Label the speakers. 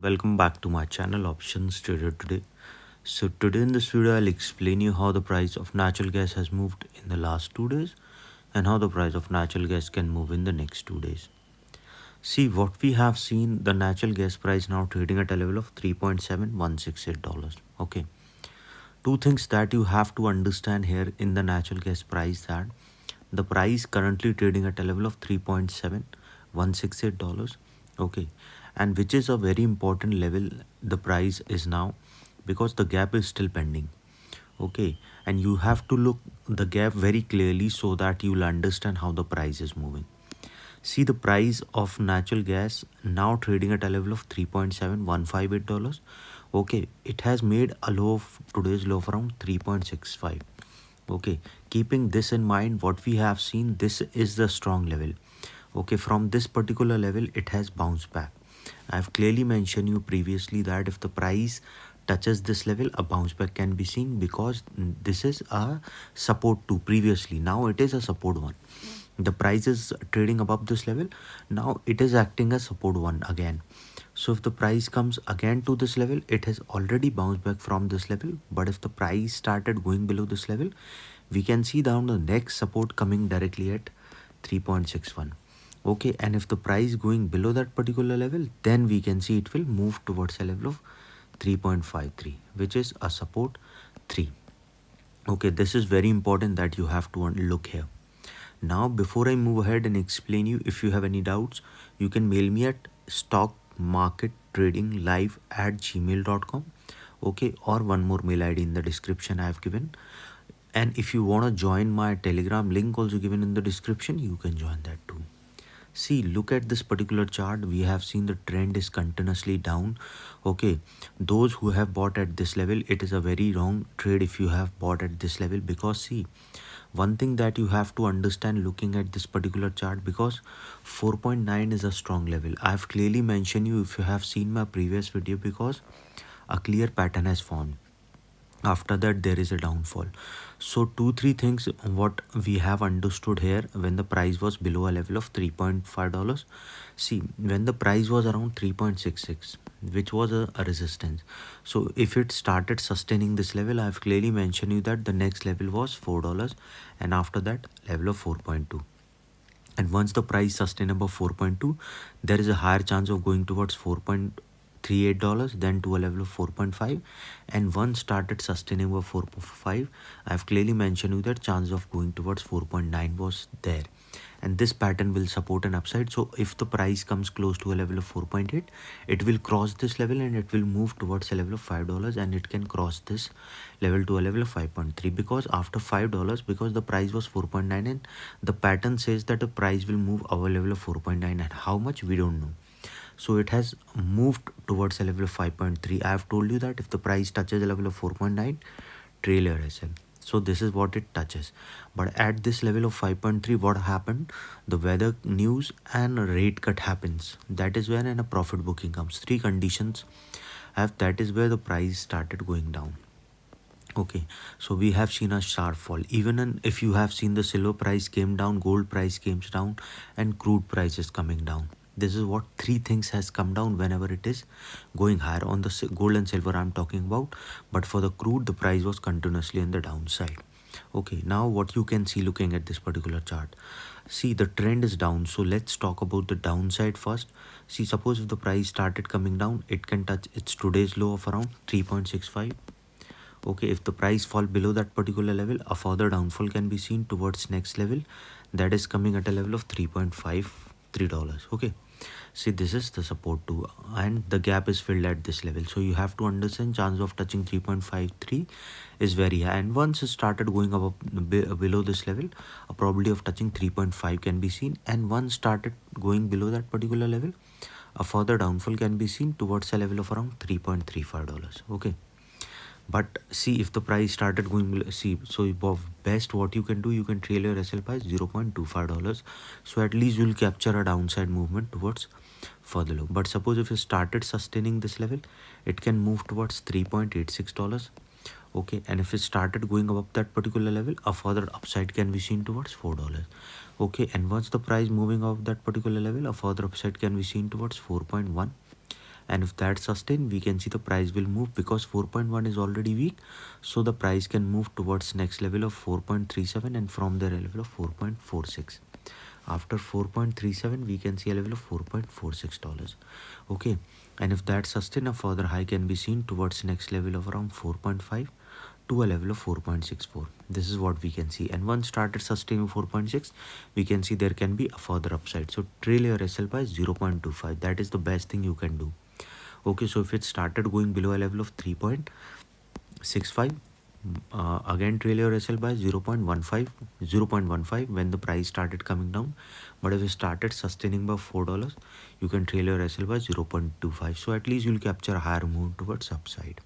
Speaker 1: Welcome back to my channel Options Trader Today. So today in this video I'll explain you how the price of natural gas has moved in the last 2 days and how the price of natural gas can move in the next 2 days. See what we have seen, the natural gas price now trading at a level of $3.7168. Okay. Two things that you have to understand here in the natural gas price, that the price currently trading at a level of $3.7168. Okay, and which is a very important level the price is now, because the gap is still pending. Okay, and you have to look the gap very clearly so that you'll understand how the price is moving. See the price of natural gas now trading at a level of $3.7158. Okay, it has made a low of today's low of around 3.65. Okay, keeping this in mind, what we have seen, this is the strong level. Okay, from this particular level it has bounced back. I've clearly mentioned you previously that if the price touches this level, a bounce back can be seen, because this is a support 2 previously, now it is a support 1. The price is trading above this level, now it is acting as support 1 again. So if the price comes again to this level, it has already bounced back from this level, but if the price started going below this level, we can see down the next support coming directly at 3.61. Okay, and if the price going below that particular level, then we can see it will move towards a level of 3.53, which is a support 3. Okay, this is very important that you have to look here. Now before I move ahead and explain you, if you have any doubts, you can mail me at stockmarkettradinglive@gmail.com. Okay, or one more mail ID in the description I have given. And if you want to join my Telegram, link also given in the description, you can join that too. See, look at this particular chart. We have seen the trend is continuously down. Okay, those who have bought at this level, it is a very wrong trade if you have bought at this level, because see, one thing that you have to understand looking at this particular chart, because 4.9 is a strong level. I've clearly mentioned you if you have seen my previous video, because a clear pattern has formed. After that there is a downfall. So 2-3 things what we have understood here. When the price was below a level of $3.5, see, when the price was around 3.66, which was a resistance, so if it started sustaining this level, I have clearly mentioned you that the next level was $4, and after that level of 4.2. And once the price sustain above 4.2, there is a higher chance of going towards $4.38, then to a level of 4.5. And once started sustaining above 4.5, I have clearly mentioned you that chance of going towards 4.9 was there. And this pattern will support an upside. So if the price comes close to a level of 4.8, it will cross this level and it will move towards a level of $5, and it can cross this level to a level of 5.3, because after $5, because the price was 4.9, and the pattern says that the price will move our level of 4.9, and how much we don't know. So it has moved towards a level of 5.3. I have told you that if the price touches a level of 4.9, trail your SL. So this is what it touches. But at this level of 5.3, what happened? The weather news and rate cut happens. That is when a profit booking comes. 3 conditions have, that is where the price started going down. Okay, so we have seen a sharp fall. Even if you have seen the silver price came down, gold price came down, and crude price is coming down. This is what 3 things has come down whenever it is going higher. On the gold and silver I'm talking about, but for the crude the price was continuously on the downside. Okay, now what you can see looking at this particular chart, see the trend is down. So let's talk about the downside first. See, suppose if the price started coming down, it can touch its today's low of around 3.65. Okay, if the price fall below that particular level, a further downfall can be seen towards next level, that is coming at a level of $3.53. Okay, see, this is the support too, and the gap is filled at this level. So you have to understand chance of touching 3.53 is very high, and once it started going above below this level, a probability of touching 3.5 can be seen, and once started going below that particular level, a further downfall can be seen towards a level of around $3.35. Okay, but see, if the price started going below, see, so best what you can do, you can trail your SL by $0.25. So at least you'll capture a downside movement towards further low. But suppose if you started sustaining this level, it can move towards $3.86. Okay, and if it started going above that particular level, a further upside can be seen towards $4. Okay, and once the price moving off that particular level, a further upside can be seen towards 4.1. and if that sustain, we can see the price will move, because 4.1 is already weak, so the price can move towards next level of 4.37, and from there a level of 4.46. After 4.37 we can see a level of $4.46. Okay, and if that sustain, a further high can be seen towards next level of around 4.5 to a level of 4.64. This is what we can see, and once started sustaining 4.6, we can see there can be a further upside. So trail your SL by 0.25. that is the best thing you can do. Okay, so if it started going below a level of 3.65, again trail your SL by 0.15 when the price started coming down. But if it started sustaining by $4, you can trail your SL by 0.25. So at least you'll capture a higher move towards upside.